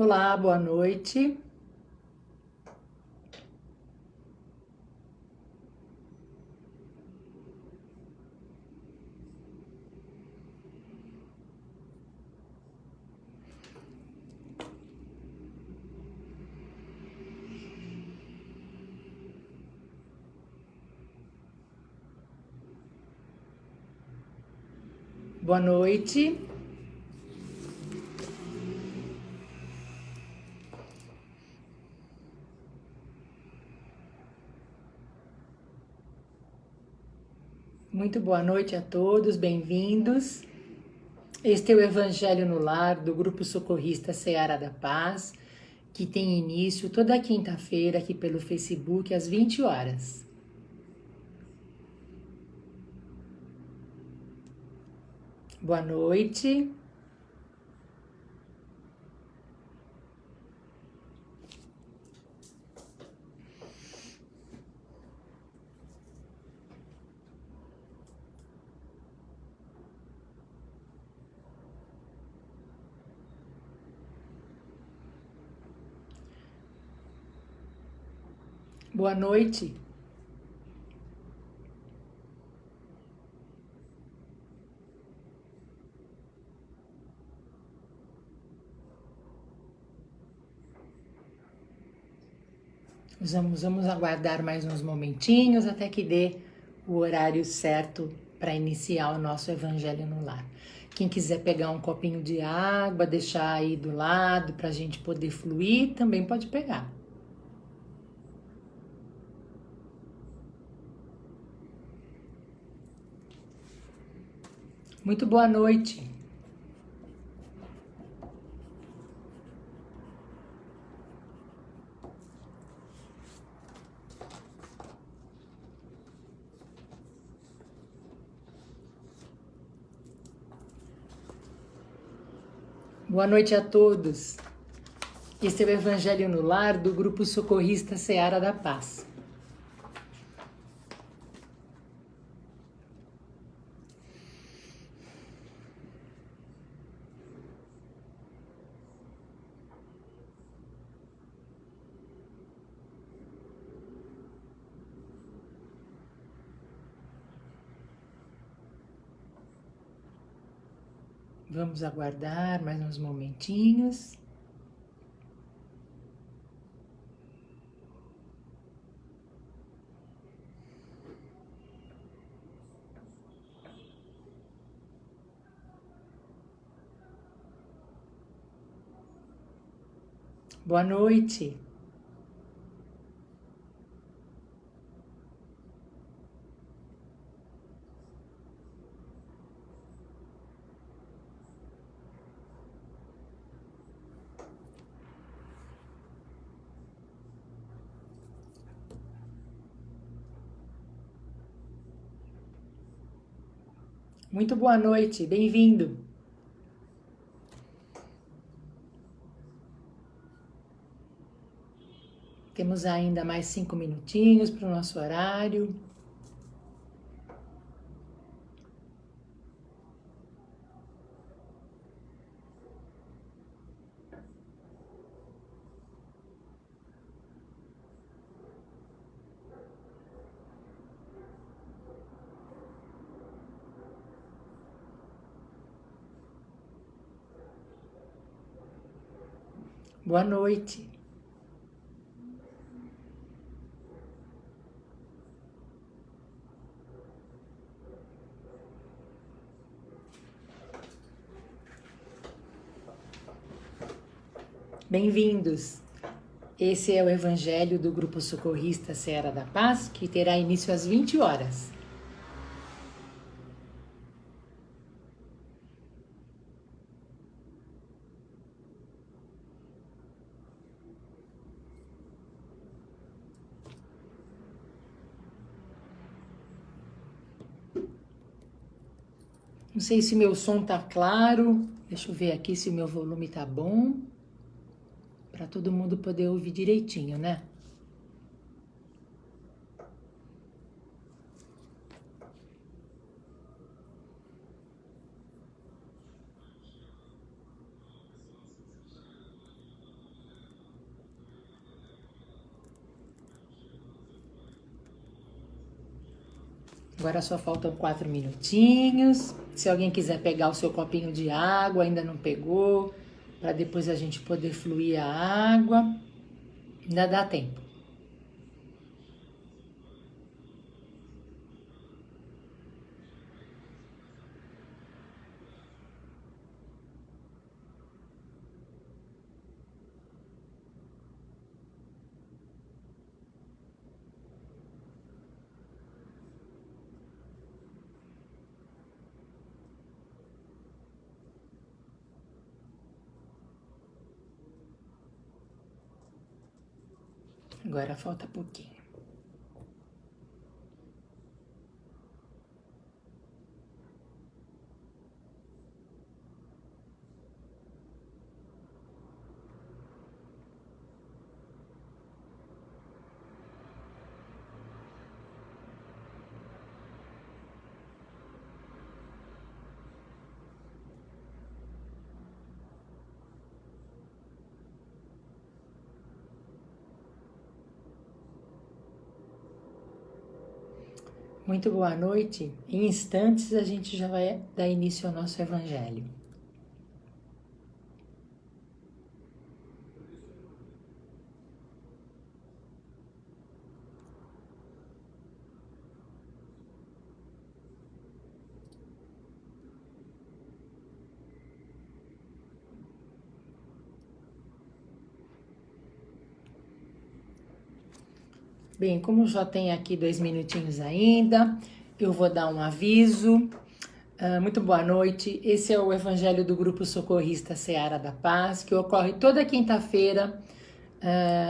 Olá, boa noite. Boa noite. Muito boa noite a todos, bem-vindos. Este é o Evangelho no Lar do Grupo Socorrista Seara da Paz, que tem início toda quinta-feira aqui pelo Facebook às 20 horas. Boa noite. Boa noite. Vamos aguardar mais uns momentinhos até que dê o horário certo para iniciar o nosso Evangelho no Lar. Quem quiser pegar um copinho de água, deixar aí do lado para a gente poder fluir, também pode pegar. Muito boa noite. Boa noite a todos. Este é o Evangelho no Lar do Grupo Socorrista Seara da Paz. Vamos aguardar mais uns momentinhos. Boa noite. Muito boa noite, bem-vindo. Temos ainda mais 5 minutinhos para o nosso horário. Boa noite. Bem-vindos. Esse é o Evangelho do Grupo Socorrista Seara da Paz, que terá início às 20 horas. Não sei se meu som tá claro. Deixa eu ver aqui se o meu volume tá bom. Para todo mundo poder ouvir direitinho, né? Agora só faltam 4 minutinhos. Se alguém quiser pegar o seu copinho de água, ainda não pegou, para depois a gente poder fluir a água, ainda dá tempo. Agora falta pouquinho. Muito boa noite. Em instantes a gente já vai dar início ao nosso evangelho. Bem, como já tem aqui 2 minutinhos ainda, eu vou dar um aviso. Muito boa noite. Esse é o Evangelho do Grupo Socorrista Seara da Paz, que ocorre toda quinta-feira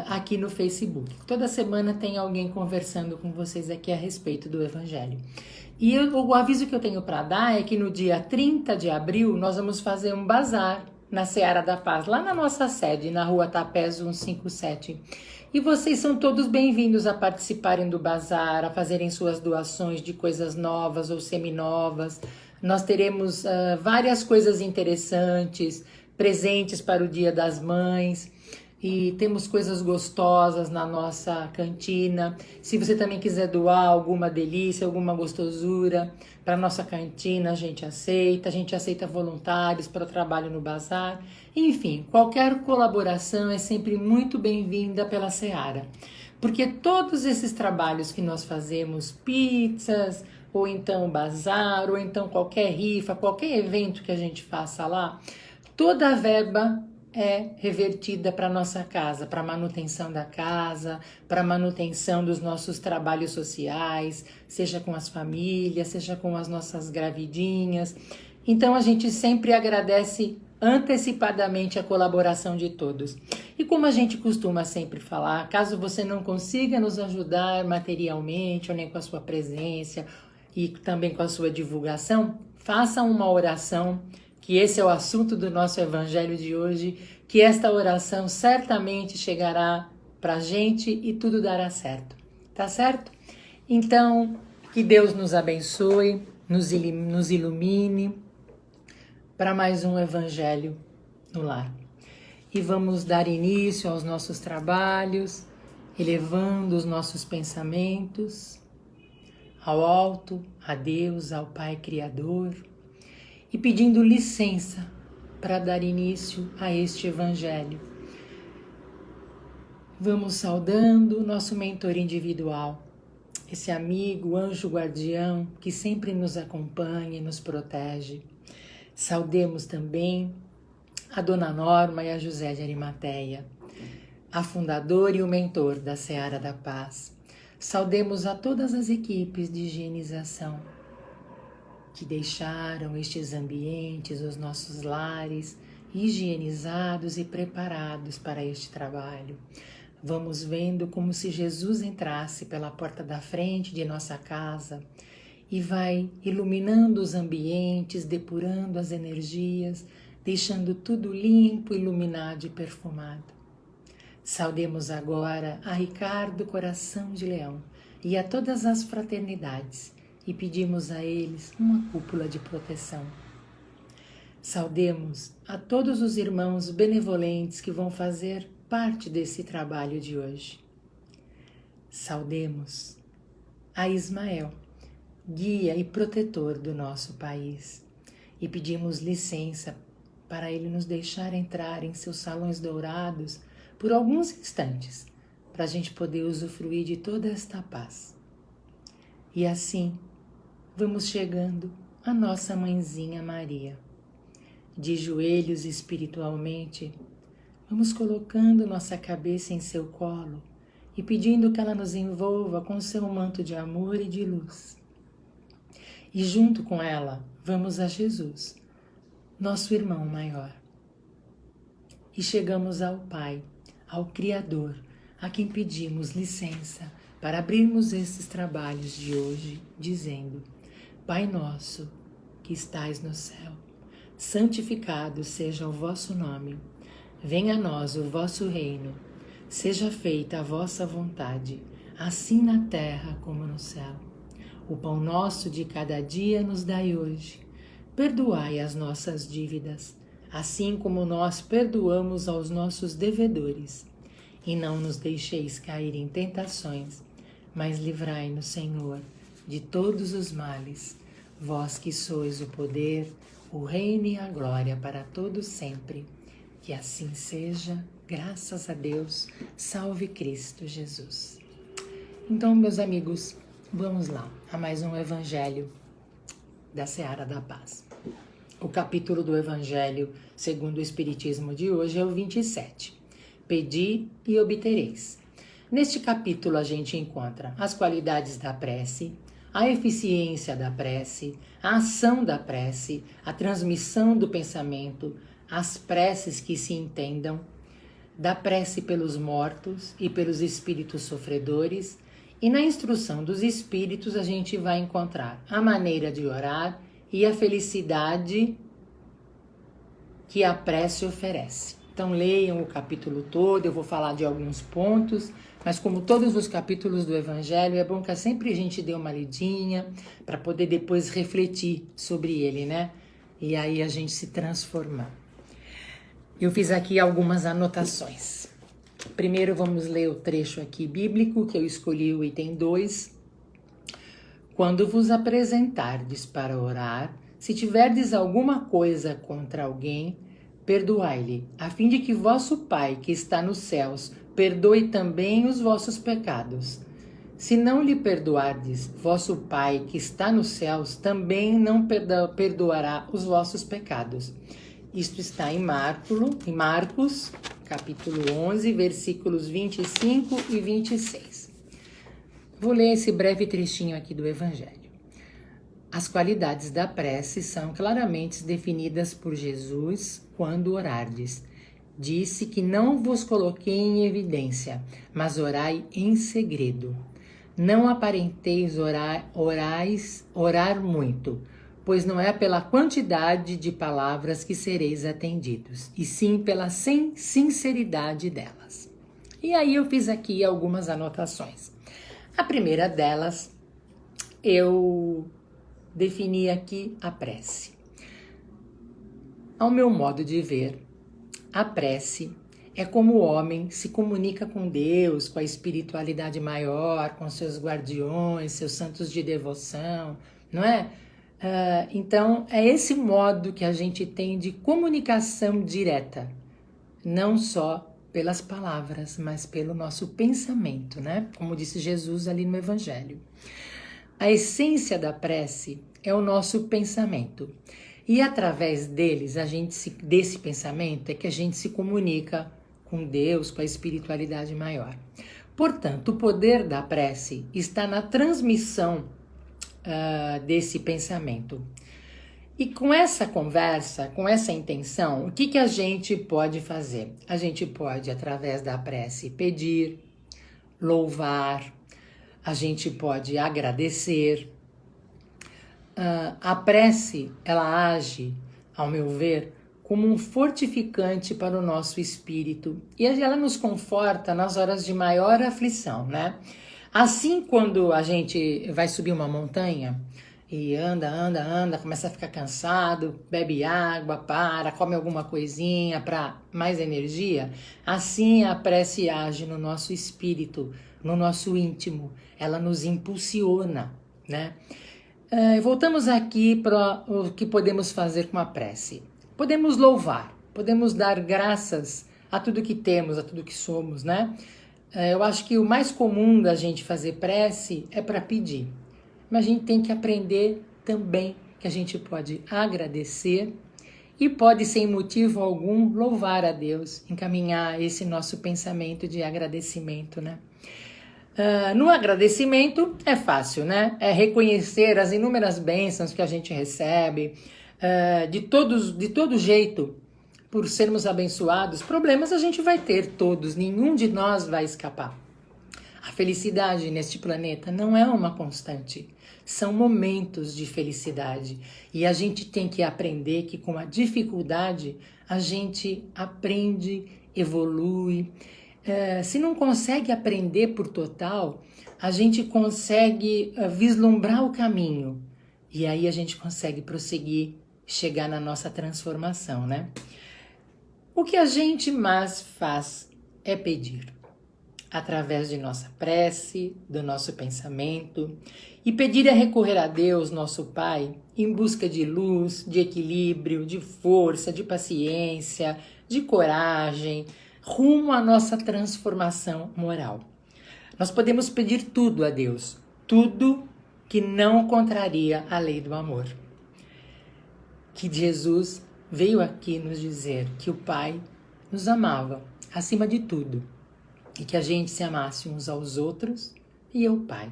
aqui no Facebook. Toda semana tem alguém conversando com vocês aqui a respeito do Evangelho. E o aviso que eu tenho para dar é que no dia 30 de abril nós vamos fazer um bazar na Seara da Paz, lá na nossa sede, na rua Tapés 157. E vocês são todos bem-vindos a participarem do bazar, a fazerem suas doações de coisas novas ou seminovas. Nós teremos várias coisas interessantes, presentes para o Dia das Mães. E temos coisas gostosas na nossa cantina. Se você também quiser doar alguma delícia, alguma gostosura para a nossa cantina, a gente aceita voluntários para o trabalho no bazar. Enfim, qualquer colaboração é sempre muito bem-vinda pela Seara. Porque todos esses trabalhos que nós fazemos, pizzas, ou então bazar, ou então qualquer rifa, qualquer evento que a gente faça lá, toda a verba é revertida para nossa casa, para manutenção da casa, para manutenção dos nossos trabalhos sociais, seja com as famílias, seja com as nossas gravidinhas. Então a gente sempre agradece antecipadamente a colaboração de todos. E como a gente costuma sempre falar, caso você não consiga nos ajudar materialmente ou nem com a sua presença e também com a sua divulgação, faça uma oração, que esse é o assunto do nosso evangelho de hoje, que esta oração certamente chegará para a gente e tudo dará certo. Tá certo? Então, que Deus nos abençoe, nos ilumine para mais um evangelho no lar. E vamos dar início aos nossos trabalhos, elevando os nossos pensamentos ao alto, a Deus, ao Pai Criador, e pedindo licença para dar início a este evangelho. Vamos saudando o nosso mentor individual, esse amigo, anjo guardião que sempre nos acompanha e nos protege. Saudemos também a Dona Norma e a José de Arimateia, a fundadora e o mentor da Seara da Paz. Saudemos a todas as equipes de higienização que deixaram estes ambientes, os nossos lares, higienizados e preparados para este trabalho. Vamos vendo como se Jesus entrasse pela porta da frente de nossa casa e vai iluminando os ambientes, depurando as energias, deixando tudo limpo, iluminado e perfumado. Saudemos agora a Ricardo Coração de Leão e a todas as fraternidades e pedimos a eles uma cúpula de proteção. Saudemos a todos os irmãos benevolentes que vão fazer parte desse trabalho de hoje. Saudemos a Ismael, guia e protetor do nosso país. E pedimos licença para Ele nos deixar entrar em seus salões dourados por alguns instantes, para a gente poder usufruir de toda esta paz. E assim, vamos chegando à nossa mãezinha Maria. De joelhos espiritualmente, vamos colocando nossa cabeça em seu colo e pedindo que ela nos envolva com seu manto de amor e de luz. E junto com ela, vamos a Jesus, nosso irmão maior. E chegamos ao Pai, ao Criador, a quem pedimos licença para abrirmos esses trabalhos de hoje, dizendo: Pai nosso, que estais no céu, santificado seja o vosso nome. Venha a nós o vosso reino. Seja feita a vossa vontade, assim na terra como no céu. O pão nosso de cada dia nos dai hoje. Perdoai as nossas dívidas, assim como nós perdoamos aos nossos devedores. E não nos deixeis cair em tentações, mas livrai-nos, Senhor, de todos os males. Vós que sois o poder, o reino e a glória para todos sempre. Que assim seja, graças a Deus. Salve Cristo Jesus. Então, meus amigos, vamos lá a mais um Evangelho da Seara da Paz. O capítulo do Evangelho segundo o Espiritismo de hoje é o 27. Pedi e obtereis. Neste capítulo a gente encontra as qualidades da prece, a eficiência da prece, a ação da prece, a transmissão do pensamento, as preces que se entendam, da prece pelos mortos e pelos espíritos sofredores, e na instrução dos espíritos a gente vai encontrar a maneira de orar e a felicidade que a prece oferece. Então leiam o capítulo todo, eu vou falar de alguns pontos, mas como todos os capítulos do Evangelho, é bom que sempre a gente dê uma lidinha para poder depois refletir sobre ele, né? E aí a gente se transformar. Eu fiz aqui algumas anotações. Primeiro vamos ler o trecho aqui bíblico, que eu escolhi o item 2. Quando vos apresentardes para orar, se tiverdes alguma coisa contra alguém, perdoai-lhe, a fim de que vosso Pai, que está nos céus, perdoe também os vossos pecados. Se não lhe perdoardes, vosso Pai, que está nos céus, também não perdoará os vossos pecados. Isto está em Marcos, capítulo 11, versículos 25 e 26. Vou ler esse breve trechinho aqui do Evangelho. As qualidades da prece são claramente definidas por Jesus quando orardes. Disse que não vos coloquei em evidência, mas orai em segredo. Não aparenteis orar muito, pois não é pela quantidade de palavras que sereis atendidos, e sim pela sinceridade delas. E aí eu fiz aqui algumas anotações. A primeira delas, eu defini aqui a prece. Ao meu modo de ver, a prece é como o homem se comunica com Deus, com a espiritualidade maior, com seus guardiões, seus santos de devoção, não é? Então, é esse modo que a gente tem de comunicação direta, não só pelas palavras, mas pelo nosso pensamento, né? Como disse Jesus ali no Evangelho. A essência da prece é o nosso pensamento. E através desse pensamento é que a gente se comunica com Deus, com a espiritualidade maior. Portanto, o poder da prece está na transmissão desse pensamento. E com essa conversa, com essa intenção, o que a gente pode fazer? A gente pode, através da prece, pedir, louvar, a gente pode agradecer. A prece, ela age, ao meu ver, como um fortificante para o nosso espírito e ela nos conforta nas horas de maior aflição, né? Assim, quando a gente vai subir uma montanha e anda, começa a ficar cansado, bebe água, come alguma coisinha para mais energia, assim a prece age no nosso espírito, no nosso íntimo, ela nos impulsiona, né? Voltamos aqui para o que podemos fazer com a prece. Podemos louvar, podemos dar graças a tudo que temos, a tudo que somos, né? Eu acho que o mais comum da gente fazer prece é para pedir. Mas a gente tem que aprender também que a gente pode agradecer e pode, sem motivo algum, louvar a Deus, encaminhar esse nosso pensamento de agradecimento, né? No agradecimento é fácil, né? É reconhecer as inúmeras bênçãos que a gente recebe, de todo jeito, por sermos abençoados. Problemas a gente vai ter todos, nenhum de nós vai escapar. A felicidade neste planeta não é uma constante, são momentos de felicidade. E a gente tem que aprender que com a dificuldade a gente aprende, evolui. Se não consegue aprender por total, a gente consegue vislumbrar o caminho. E aí a gente consegue prosseguir, chegar na nossa transformação, né? O que a gente mais faz é pedir. Através de nossa prece, do nosso pensamento. E pedir é recorrer a Deus, nosso Pai, em busca de luz, de equilíbrio, de força, de paciência, de coragem, rumo à nossa transformação moral. Nós podemos pedir tudo a Deus, tudo que não contraria a lei do amor. Que Jesus veio aqui nos dizer que o Pai nos amava acima de tudo e que a gente se amasse uns aos outros e ao Pai.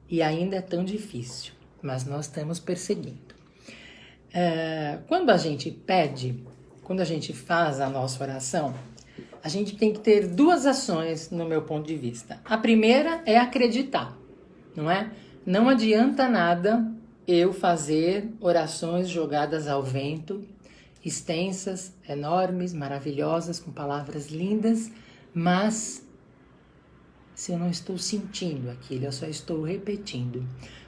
E ainda é tão difícil, mas nós estamos perseguindo. Quando a gente pede, quando a gente faz a nossa oração, a gente tem que ter duas ações no meu ponto de vista. A primeira é acreditar, não é? Não adianta nada eu fazer orações jogadas ao vento, extensas, enormes, maravilhosas, com palavras lindas, mas se eu não estou sentindo aquilo, eu só estou repetindo.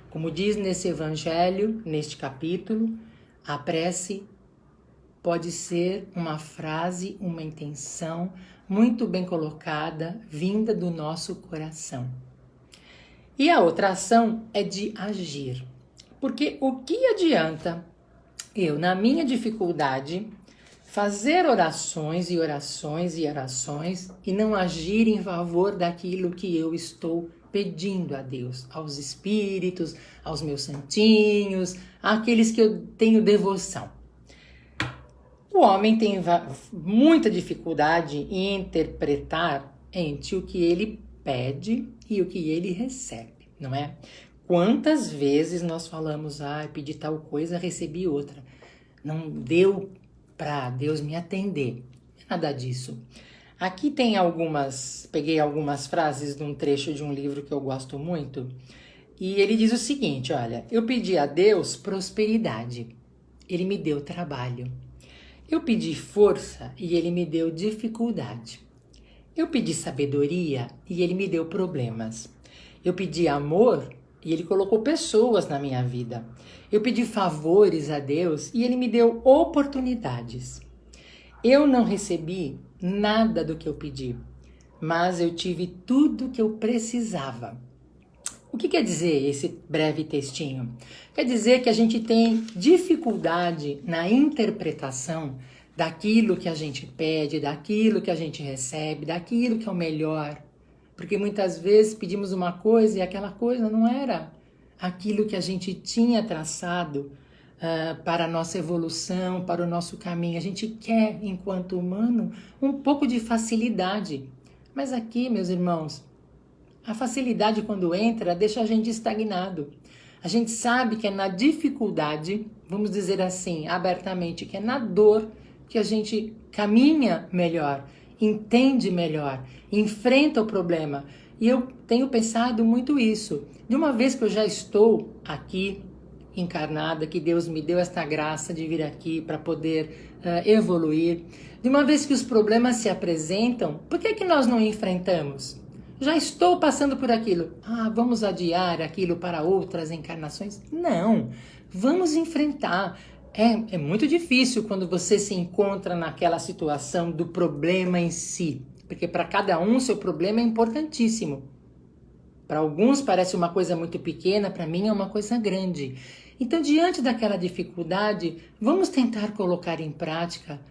Como diz nesse evangelho, neste capítulo, a prece pode ser uma frase, uma intenção muito bem colocada, vinda do nosso coração. E a outra ação é de agir. Porque o que adianta eu, na minha dificuldade, fazer orações e orações e orações e não agir em favor daquilo que eu estou pedindo a Deus, aos espíritos, aos meus santinhos, àqueles que eu tenho devoção? O homem tem muita dificuldade em interpretar entre o que ele pede e o que ele recebe, não é? Quantas vezes nós falamos, pedi tal coisa, recebi outra. Não deu para Deus me atender. Nada disso. Aqui tem peguei algumas frases de um trecho de um livro que eu gosto muito. E ele diz o seguinte, olha, eu pedi a Deus prosperidade. Ele me deu trabalho. Eu pedi força e ele me deu dificuldade. Eu pedi sabedoria e ele me deu problemas. Eu pedi amor e ele colocou pessoas na minha vida. Eu pedi favores a Deus e ele me deu oportunidades. Eu não recebi nada do que eu pedi, mas eu tive tudo que eu precisava. O que quer dizer esse breve textinho? Quer dizer que a gente tem dificuldade na interpretação daquilo que a gente pede, daquilo que a gente recebe, daquilo que é o melhor. Porque muitas vezes pedimos uma coisa e aquela coisa não era aquilo que a gente tinha traçado para a nossa evolução, para o nosso caminho. A gente quer, enquanto humano, um pouco de facilidade. Mas aqui, meus irmãos, a facilidade quando entra deixa a gente estagnado. A gente sabe que é na dificuldade, vamos dizer assim, abertamente, que é na dor que a gente caminha melhor, entende melhor, enfrenta o problema. E eu tenho pensado muito isso. De uma vez que eu já estou aqui encarnada, que Deus me deu esta graça de vir aqui para poder evoluir, de uma vez que os problemas se apresentam, por que nós não enfrentamos? Já estou passando por aquilo. Vamos adiar aquilo para outras encarnações? Não, vamos enfrentar. É muito difícil quando você se encontra naquela situação do problema em si, porque para cada um seu problema é importantíssimo. Para alguns parece uma coisa muito pequena, para mim é uma coisa grande. Então, diante daquela dificuldade, vamos tentar colocar em prática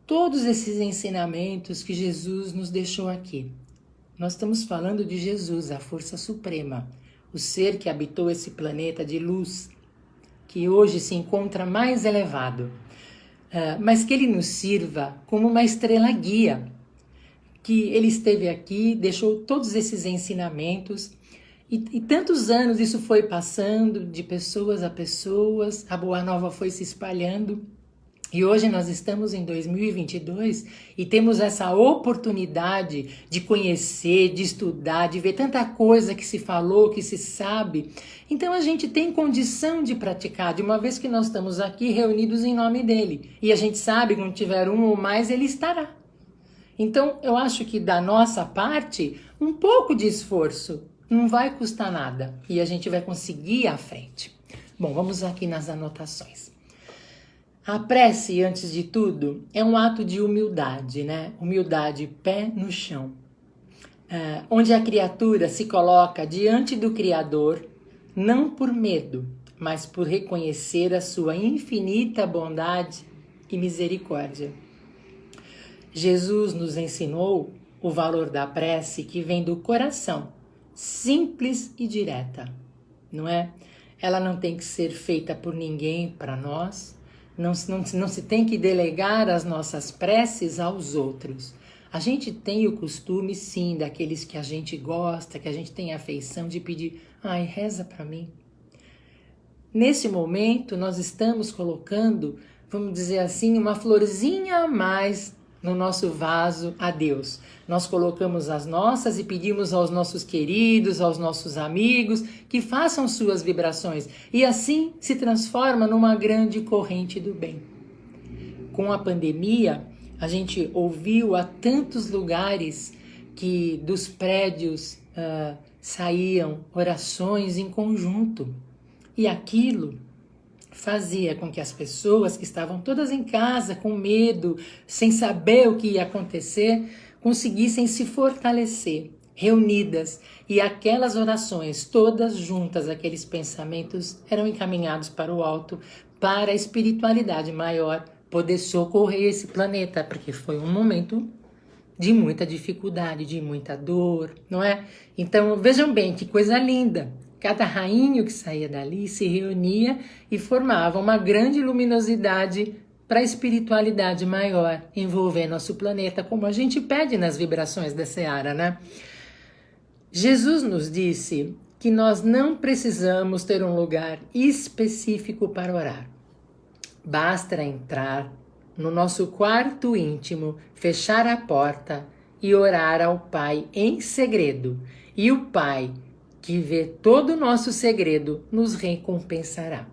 todos esses ensinamentos que Jesus nos deixou aqui. Nós estamos falando de Jesus, a força suprema, o ser que habitou esse planeta de luz, que hoje se encontra mais elevado, mas que ele nos sirva como uma estrela guia, que ele esteve aqui, deixou todos esses ensinamentos, e tantos anos isso foi passando de pessoas a pessoas, a Boa Nova foi se espalhando, e hoje nós estamos em 2022 e temos essa oportunidade de conhecer, de estudar, de ver tanta coisa que se falou, que se sabe. Então a gente tem condição de praticar, de uma vez que nós estamos aqui reunidos em nome dele. E a gente sabe que quando tiver um ou mais, ele estará. Então eu acho que da nossa parte, um pouco de esforço não vai custar nada. E a gente vai conseguir ir à frente. Bom, vamos aqui nas anotações. A prece, antes de tudo, é um ato de humildade, né? Humildade, pé no chão. Onde a criatura se coloca diante do Criador, não por medo, mas por reconhecer a sua infinita bondade e misericórdia. Jesus nos ensinou o valor da prece que vem do coração, simples e direta, não é? Ela não tem que ser feita por ninguém para nós. Não se tem que delegar as nossas preces aos outros. A gente tem o costume, sim, daqueles que a gente gosta, que a gente tem afeição de pedir, ai, reza para mim. Nesse momento, nós estamos colocando, vamos dizer assim, uma florzinha a mais no nosso vaso a Deus. Nós colocamos as nossas e pedimos aos nossos queridos, aos nossos amigos, que façam suas vibrações. E assim se transforma numa grande corrente do bem. Com a pandemia, a gente ouviu a tantos lugares que dos prédios saíam orações em conjunto. E aquilo fazia com que as pessoas que estavam todas em casa, com medo, sem saber o que ia acontecer, conseguissem se fortalecer, reunidas, e aquelas orações, todas juntas, aqueles pensamentos, eram encaminhados para o alto, para a espiritualidade maior poder socorrer esse planeta, porque foi um momento de muita dificuldade, de muita dor, não é? Então, vejam bem, que coisa linda! Cada rainho que saía dali se reunia e formava uma grande luminosidade para a espiritualidade maior envolver nosso planeta, como a gente pede nas vibrações da Seara, né? Jesus nos disse que nós não precisamos ter um lugar específico para orar. Basta entrar no nosso quarto íntimo, fechar a porta e orar ao Pai em segredo. E o Pai, que vê todo o nosso segredo, nos recompensará.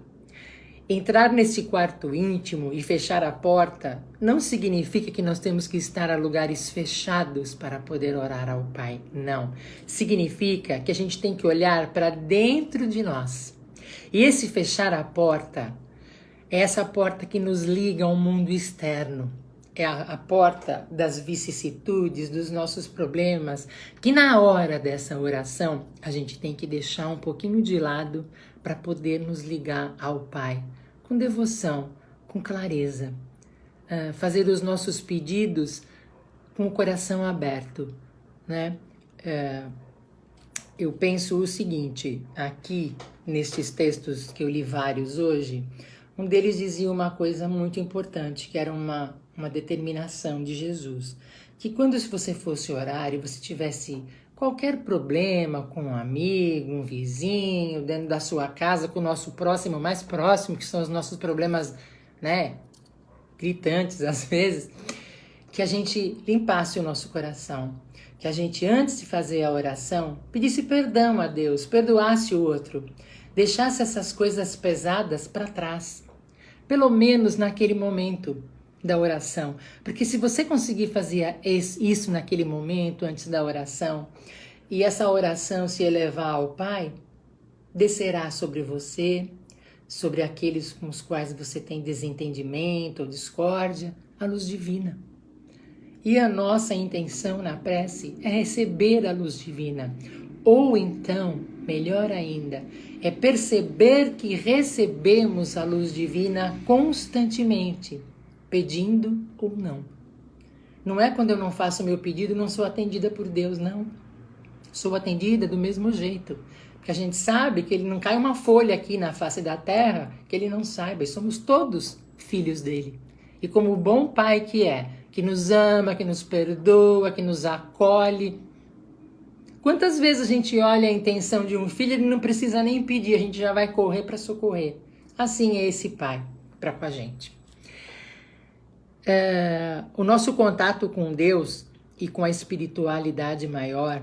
Entrar nesse quarto íntimo e fechar a porta não significa que nós temos que estar a lugares fechados para poder orar ao Pai. Não. Significa que a gente tem que olhar para dentro de nós. E esse fechar a porta é essa porta que nos liga ao mundo externo. É a porta das vicissitudes, dos nossos problemas, que na hora dessa oração a gente tem que deixar um pouquinho de lado para poder nos ligar ao Pai, com devoção, com clareza. Fazer os nossos pedidos com o coração aberto, né? Eu penso o seguinte, aqui nestes textos que eu li vários hoje, um deles dizia uma coisa muito importante, que era uma determinação de Jesus, que quando você fosse orar e você tivesse qualquer problema com um amigo, um vizinho, dentro da sua casa, com o nosso próximo, mais próximo, que são os nossos problemas, né, gritantes às vezes, que a gente limpasse o nosso coração, que a gente, antes de fazer a oração, pedisse perdão a Deus, perdoasse o outro, deixasse essas coisas pesadas para trás, pelo menos naquele momento da oração, porque se você conseguir fazer isso naquele momento, antes da oração, e essa oração se elevar ao Pai, descerá sobre você, sobre aqueles com os quais você tem desentendimento ou discórdia, a luz divina. E a nossa intenção na prece é receber a luz divina, Ou então, melhor ainda, é perceber que recebemos a luz divina constantemente, pedindo ou não. Não é quando eu não faço o meu pedido, não sou atendida por Deus, não. Sou atendida do mesmo jeito. Porque a gente sabe que ele não cai uma folha aqui na face da terra que ele não saiba. E somos todos filhos dele. E como o bom pai que é, que nos ama, que nos perdoa, que nos acolhe. Quantas vezes a gente olha a intenção de um filho e ele não precisa nem pedir, a gente já vai correr para socorrer. Assim é esse pai para com a gente. O nosso contato com Deus e com a espiritualidade maior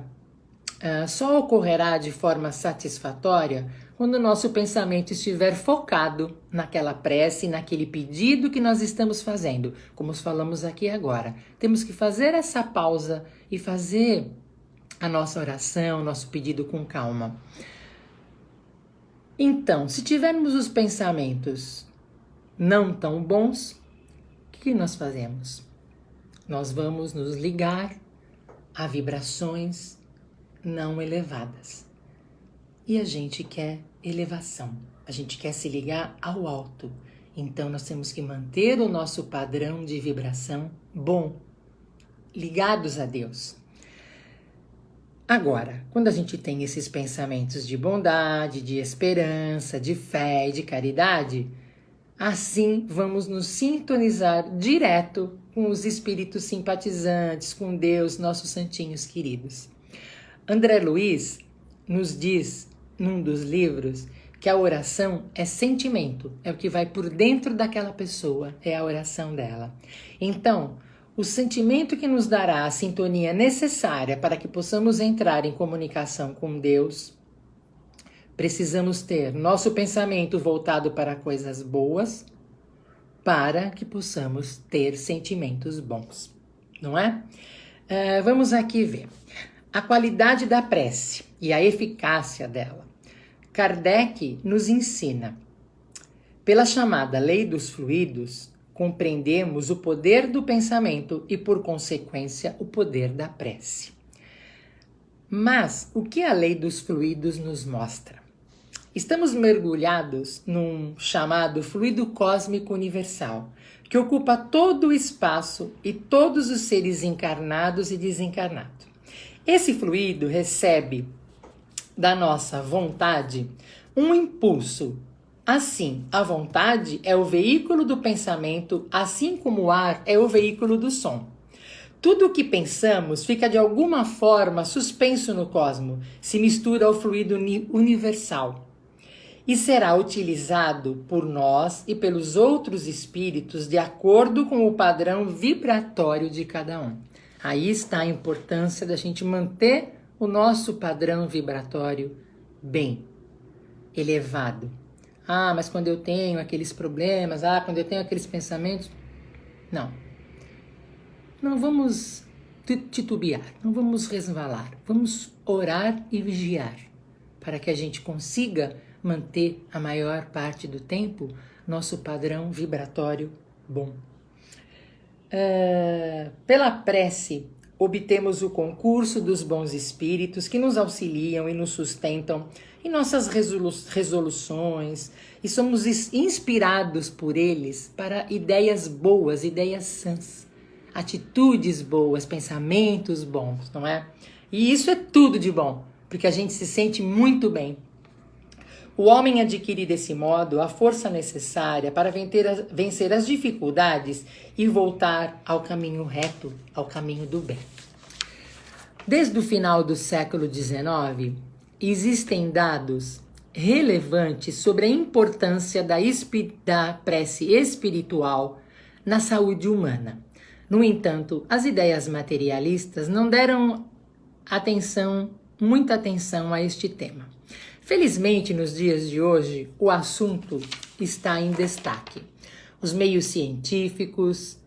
só ocorrerá de forma satisfatória quando o nosso pensamento estiver focado naquela prece, naquele pedido que nós estamos fazendo, como falamos aqui agora. Temos que fazer essa pausa e fazer a nossa oração, nosso pedido com calma. Então, se tivermos os pensamentos não tão bons, o que nós fazemos? Nós vamos nos ligar a vibrações não elevadas. E a gente quer elevação, a gente quer se ligar ao alto. Então nós temos que manter o nosso padrão de vibração bom, ligados a Deus. Agora, quando a gente tem esses pensamentos de bondade, de esperança, de fé e de caridade, assim vamos nos sintonizar direto com os espíritos simpatizantes, com Deus, nossos santinhos queridos. André Luiz nos diz, num dos livros, que a oração é sentimento, é o que vai por dentro daquela pessoa, é a oração dela. Então, o sentimento que nos dará a sintonia necessária para que possamos entrar em comunicação com Deus, precisamos ter nosso pensamento voltado para coisas boas, para que possamos ter sentimentos bons, não é? Vamos aqui ver. A qualidade da prece e a eficácia dela. Kardec nos ensina. Pela chamada lei dos fluidos, compreendemos o poder do pensamento e, por consequência, o poder da prece. Mas o que a lei dos fluidos nos mostra? Estamos mergulhados num chamado fluido cósmico universal, que ocupa todo o espaço e todos os seres encarnados e desencarnados. Esse fluido recebe da nossa vontade um impulso. Assim, a vontade é o veículo do pensamento, assim como o ar é o veículo do som. Tudo o que pensamos fica de alguma forma suspenso no cosmos, se mistura ao fluido universal e será utilizado por nós e pelos outros espíritos de acordo com o padrão vibratório de cada um. Aí está a importância da gente manter o nosso padrão vibratório bem elevado. Mas quando eu tenho aqueles problemas, quando eu tenho aqueles pensamentos... Não vamos titubear, não vamos resvalar. Vamos orar e vigiar para que a gente consiga manter a maior parte do tempo nosso padrão vibratório bom. Pela prece, obtemos o concurso dos bons espíritos que nos auxiliam e nos sustentam em nossas resoluções e somos inspirados por eles para ideias boas, ideias sãs, atitudes boas, pensamentos bons, não é? E isso é tudo de bom, porque a gente se sente muito bem. O homem adquire desse modo a força necessária para vencer as dificuldades e voltar ao caminho reto, ao caminho do bem. Desde o final do século XIX, existem dados relevantes sobre a importância da prece espiritual na saúde humana. No entanto, as ideias materialistas não deram muita atenção a este tema. Felizmente, nos dias de hoje, o assunto está em destaque. Os meios científicos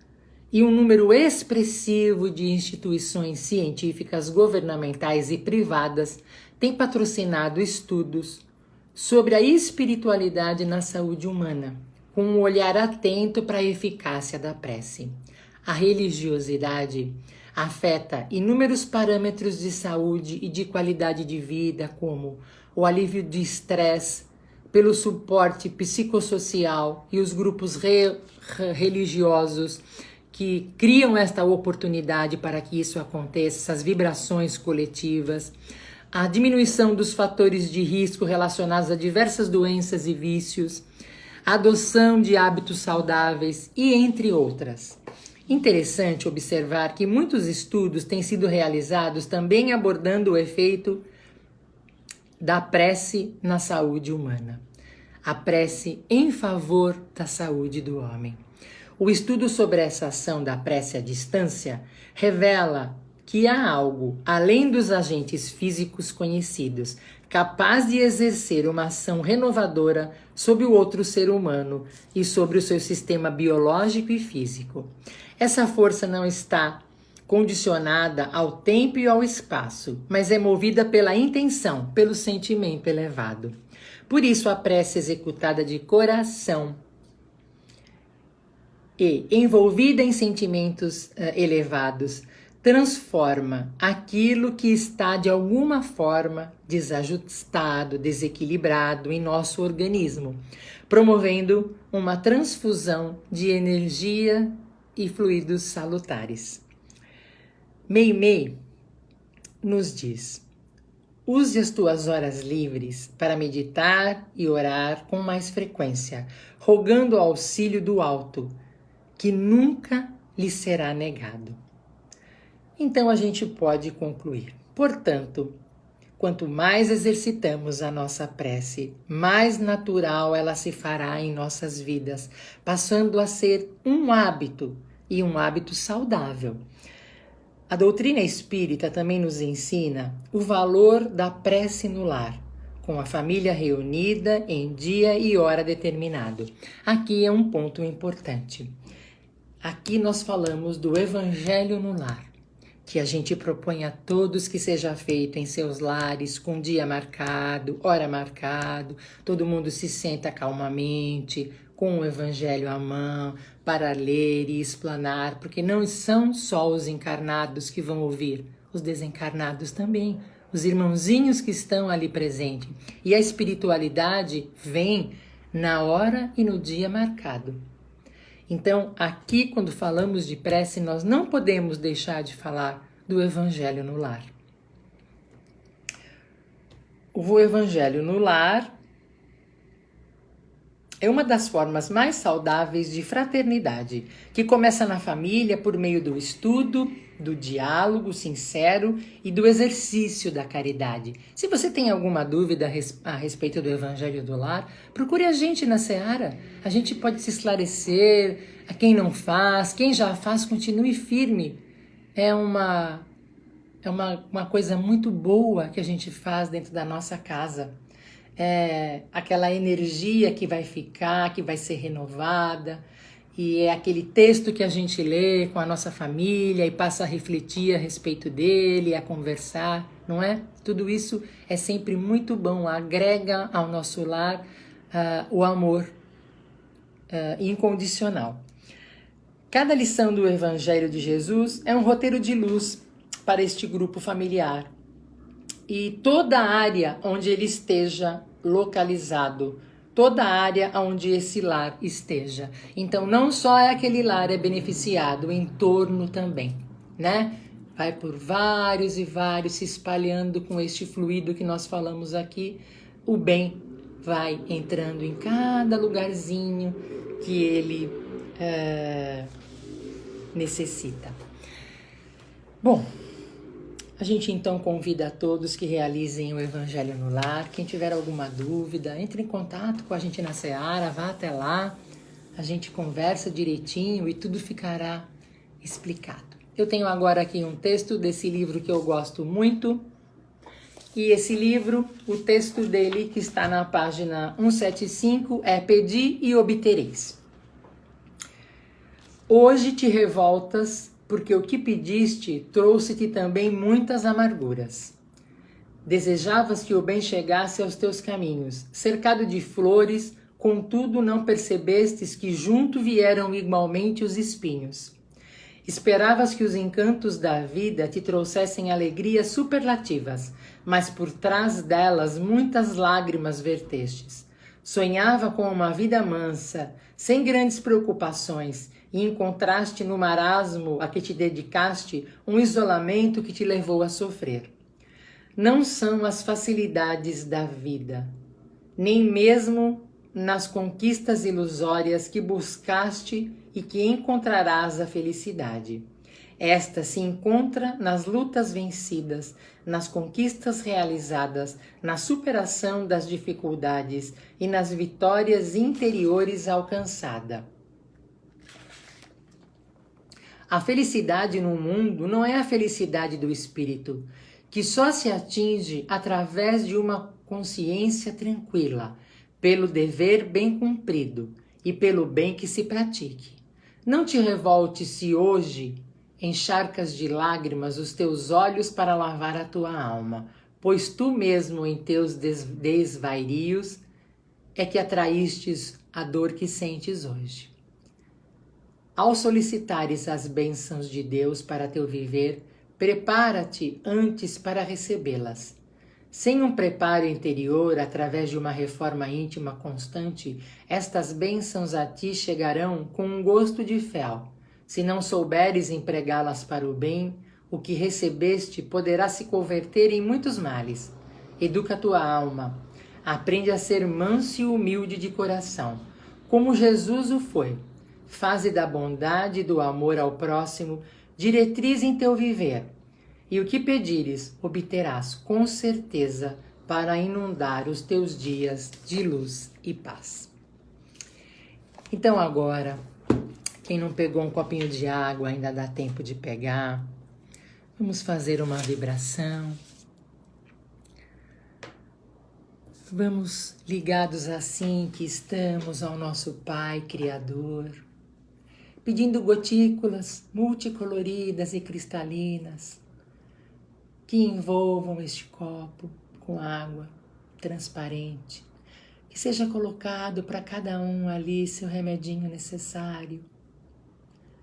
e um número expressivo de instituições científicas, governamentais e privadas têm patrocinado estudos sobre a espiritualidade na saúde humana, com um olhar atento para a eficácia da prece. A religiosidade afeta inúmeros parâmetros de saúde e de qualidade de vida, como o alívio de estresse, pelo suporte psicossocial e os grupos religiosos que criam esta oportunidade para que isso aconteça, essas vibrações coletivas, a diminuição dos fatores de risco relacionados a diversas doenças e vícios, a adoção de hábitos saudáveis e entre outras. Interessante observar que muitos estudos têm sido realizados também abordando o efeito da prece na saúde humana. A prece em favor da saúde do homem. O estudo sobre essa ação da prece à distância revela que há algo, além dos agentes físicos conhecidos, capaz de exercer uma ação renovadora sobre o outro ser humano e sobre o seu sistema biológico e físico. Essa força não está condicionada ao tempo e ao espaço, mas é movida pela intenção, pelo sentimento elevado. Por isso, a prece executada de coração e envolvida em sentimentos elevados transforma aquilo que está de alguma forma desajustado, desequilibrado em nosso organismo, promovendo uma transfusão de energia e fluidos salutares. Meimei nos diz: use as tuas horas livres para meditar e orar com mais frequência, rogando o auxílio do alto, que nunca lhe será negado. Então a gente pode concluir. Portanto, quanto mais exercitamos a nossa prece, mais natural ela se fará em nossas vidas, passando a ser um hábito e um hábito saudável. A doutrina espírita também nos ensina o valor da prece no lar, com a família reunida em dia e hora determinado. Aqui é um ponto importante. Aqui nós falamos do Evangelho no lar, que a gente propõe a todos que seja feito em seus lares, com dia marcado, hora marcado, todo mundo se senta calmamente, com o Evangelho à mão, para ler e explanar, porque não são só os encarnados que vão ouvir, os desencarnados também, os irmãozinhos que estão ali presentes. E a espiritualidade vem na hora e no dia marcado. Então, aqui, quando falamos de prece, nós não podemos deixar de falar do Evangelho no lar. O Evangelho no lar é uma das formas mais saudáveis de fraternidade, que começa na família por meio do estudo, do diálogo sincero e do exercício da caridade. Se você tem alguma dúvida a respeito do Evangelho do Lar, procure a gente na Seara. A gente pode se esclarecer, a quem não faz, quem já faz, continue firme. É uma coisa muito boa que a gente faz dentro da nossa casa. É aquela energia que vai ficar, que vai ser renovada, e é aquele texto que a gente lê com a nossa família e passa a refletir a respeito dele, a conversar, não é? Tudo isso é sempre muito bom, agrega ao nosso lar o amor incondicional. Cada lição do Evangelho de Jesus é um roteiro de luz para este grupo familiar. E toda área onde ele esteja localizado, toda área onde esse lar esteja. Então, não só é aquele lar é beneficiado, o entorno também, né? Vai por vários e vários, se espalhando com este fluido que nós falamos aqui. O bem vai entrando em cada lugarzinho que ele necessita. Bom, a gente então convida a todos que realizem o Evangelho no Lar. Quem tiver alguma dúvida, entre em contato com a gente na Seara, vá até lá, a gente conversa direitinho e tudo ficará explicado. Eu tenho agora aqui um texto desse livro que eu gosto muito, e esse livro, o texto dele que está na página 175 é Pedi e obtereis. Hoje te revoltas, porque o que pediste trouxe-te também muitas amarguras. Desejavas que o bem chegasse aos teus caminhos, cercado de flores, contudo não percebestes que junto vieram igualmente os espinhos. Esperavas que os encantos da vida te trouxessem alegrias superlativas, mas por trás delas muitas lágrimas vertestes. Sonhava com uma vida mansa, sem grandes preocupações, e encontraste no marasmo a que te dedicaste um isolamento que te levou a sofrer. Não são as facilidades da vida, nem mesmo nas conquistas ilusórias que buscaste e que encontrarás a felicidade. Esta se encontra nas lutas vencidas, nas conquistas realizadas, na superação das dificuldades e nas vitórias interiores alcançadas. A felicidade no mundo não é a felicidade do espírito, que só se atinge através de uma consciência tranquila, pelo dever bem cumprido e pelo bem que se pratique. Não te revoltes se hoje encharcas de lágrimas os teus olhos para lavar a tua alma, pois tu mesmo em teus desvairios é que atraístes a dor que sentes hoje. Ao solicitares as bênçãos de Deus para teu viver, prepara-te antes para recebê-las. Sem um preparo interior, através de uma reforma íntima constante, estas bênçãos a ti chegarão com um gosto de fel. Se não souberes empregá-las para o bem, o que recebeste poderá se converter em muitos males. Educa tua alma. Aprende a ser manso e humilde de coração, como Jesus o foi. Faze da bondade e do amor ao próximo diretriz em teu viver. E o que pedires, obterás com certeza para inundar os teus dias de luz e paz. Então agora, quem não pegou um copinho de água, ainda dá tempo de pegar. Vamos fazer uma vibração. Vamos ligados assim que estamos ao nosso Pai Criador, pedindo gotículas multicoloridas e cristalinas que envolvam este copo com água transparente, que seja colocado para cada um ali seu remedinho necessário.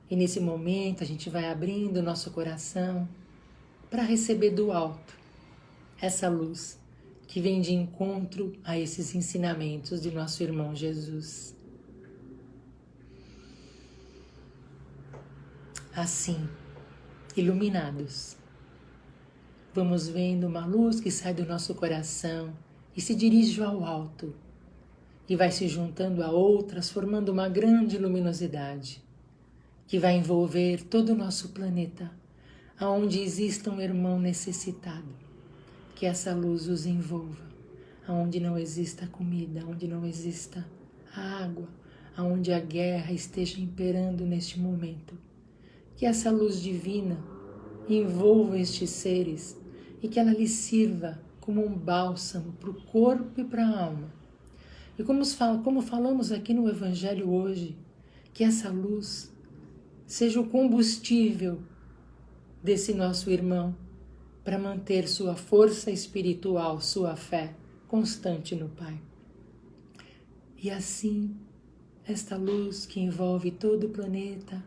E nesse momento a gente vai abrindo o nosso coração para receber do alto essa luz que vem de encontro a esses ensinamentos de nosso irmão Jesus. Assim, iluminados, vamos vendo uma luz que sai do nosso coração e se dirige ao alto e vai se juntando a outras, formando uma grande luminosidade que vai envolver todo o nosso planeta, aonde exista um irmão necessitado, que essa luz os envolva, aonde não exista comida, aonde não exista água, aonde a guerra esteja imperando neste momento, que essa luz divina envolva estes seres e que ela lhes sirva como um bálsamo para o corpo e para a alma. E como falamos aqui no Evangelho hoje, que essa luz seja o combustível desse nosso irmão para manter sua força espiritual, sua fé constante no Pai. E assim, esta luz que envolve todo o planeta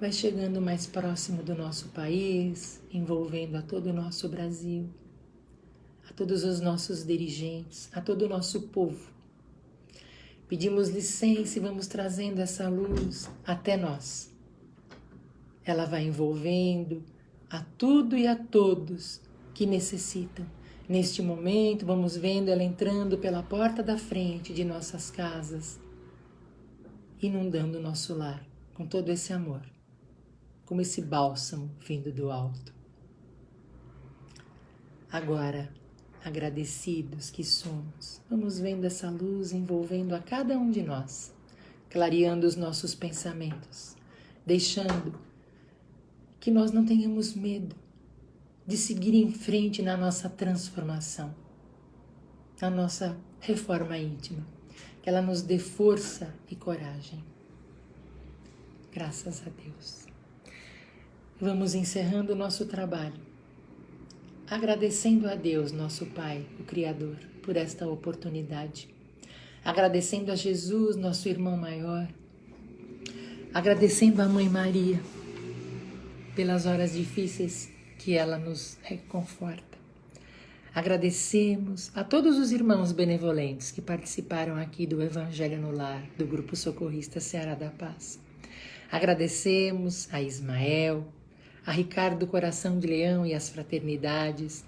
vai chegando mais próximo do nosso país, envolvendo a todo o nosso Brasil, a todos os nossos dirigentes, a todo o nosso povo. Pedimos licença e vamos trazendo essa luz até nós. Ela vai envolvendo a tudo e a todos que necessitam. Neste momento, vamos vendo ela entrando pela porta da frente de nossas casas, inundando o nosso lar com todo esse amor, como esse bálsamo vindo do alto. Agora, agradecidos que somos, vamos vendo essa luz envolvendo a cada um de nós, clareando os nossos pensamentos, deixando que nós não tenhamos medo de seguir em frente na nossa transformação, na nossa reforma íntima, que ela nos dê força e coragem. Graças a Deus. Vamos encerrando o nosso trabalho, agradecendo a Deus, nosso Pai, o Criador, por esta oportunidade, agradecendo a Jesus, nosso irmão maior, agradecendo a Mãe Maria, pelas horas difíceis que ela nos reconforta. Agradecemos a todos os irmãos benevolentes que participaram aqui do Evangelho no Lar, do Grupo Socorrista Seara da Paz. Agradecemos a Ismael, a Ricardo Coração de Leão e as fraternidades,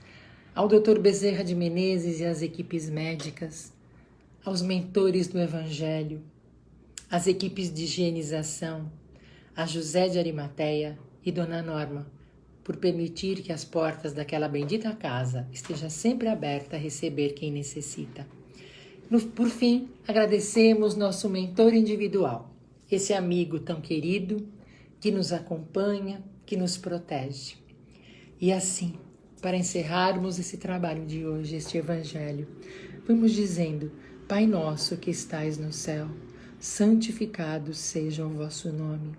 ao Dr. Bezerra de Menezes e as equipes médicas, aos mentores do Evangelho, às equipes de higienização, a José de Arimateia e Dona Norma, por permitir que as portas daquela bendita casa estejam sempre abertas a receber quem necessita. Por fim, agradecemos nosso mentor individual, esse amigo tão querido que nos acompanha, que nos protege. E assim, para encerrarmos esse trabalho de hoje, este Evangelho, vamos dizendo: Pai nosso que estais no céu, santificado seja o vosso nome.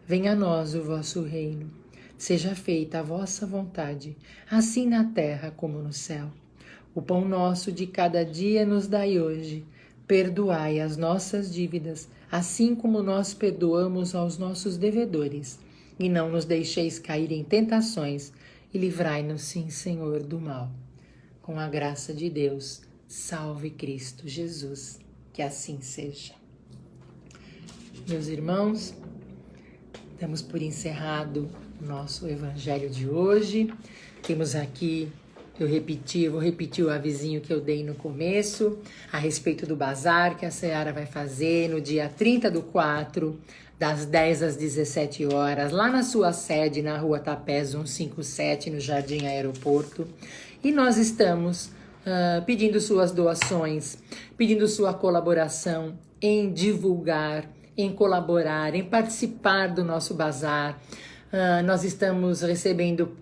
Venha a nós o vosso reino. Seja feita a vossa vontade, assim na terra como no céu. O pão nosso de cada dia nos dai hoje. Perdoai as nossas dívidas, assim como nós perdoamos aos nossos devedores. E não nos deixeis cair em tentações, e livrai-nos, sim, Senhor, do mal. Com a graça de Deus, salve Cristo Jesus, que assim seja. Meus irmãos, damos por encerrado o nosso Evangelho de hoje. Temos aqui, vou repetir o avisinho que eu dei no começo, a respeito do bazar que a Seara vai fazer no dia 30/4, das 10 às 17 horas, lá na sua sede, na Rua Tapés 157, no Jardim Aeroporto. E nós estamos pedindo suas doações, pedindo sua colaboração em divulgar, em colaborar, em participar do nosso bazar. Nós estamos recebendo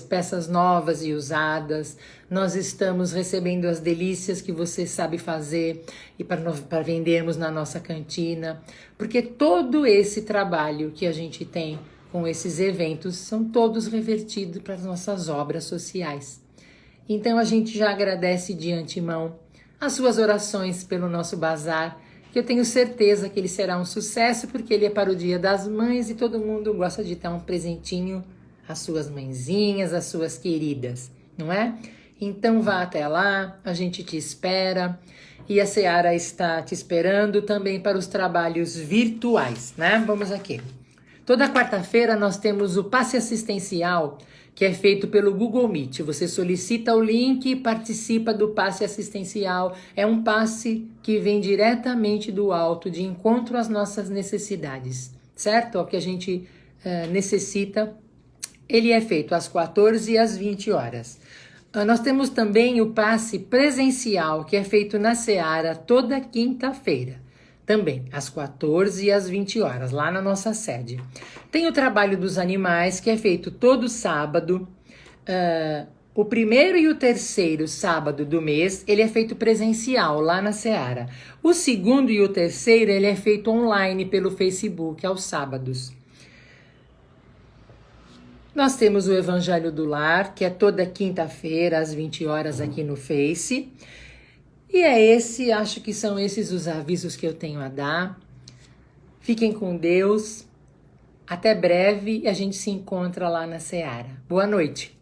peças novas e usadas, nós estamos recebendo as delícias que você sabe fazer e para vendermos na nossa cantina, porque todo esse trabalho que a gente tem com esses eventos são todos revertidos para as nossas obras sociais. Então a gente já agradece de antemão as suas orações pelo nosso bazar, que eu tenho certeza que ele será um sucesso, porque ele é para o Dia das Mães e todo mundo gosta de dar um presentinho às suas mãezinhas, às suas queridas, não é? Então vá até lá, a gente te espera e a Seara está te esperando também para os trabalhos virtuais, né? Vamos aqui. Toda quarta-feira nós temos o passe assistencial, que é feito pelo Google Meet. Você solicita o link e participa do passe assistencial. É um passe que vem diretamente do alto, de encontro às nossas necessidades, certo? O que a gente necessita. Ele é feito às 14 e às 20 horas. Nós temos também o passe presencial, que é feito na Seara toda quinta-feira. Também, às 14 e às 20 horas, lá na nossa sede. Tem o trabalho dos animais, que é feito todo sábado. O primeiro e o terceiro sábado do mês, ele é feito presencial, lá na Seara. O segundo e o terceiro, ele é feito online pelo Facebook, aos sábados. Nós temos o Evangelho do Lar, que é toda quinta-feira, às 20 horas, aqui no Face. E acho que são esses os avisos que eu tenho a dar. Fiquem com Deus. Até breve e a gente se encontra lá na Seara. Boa noite.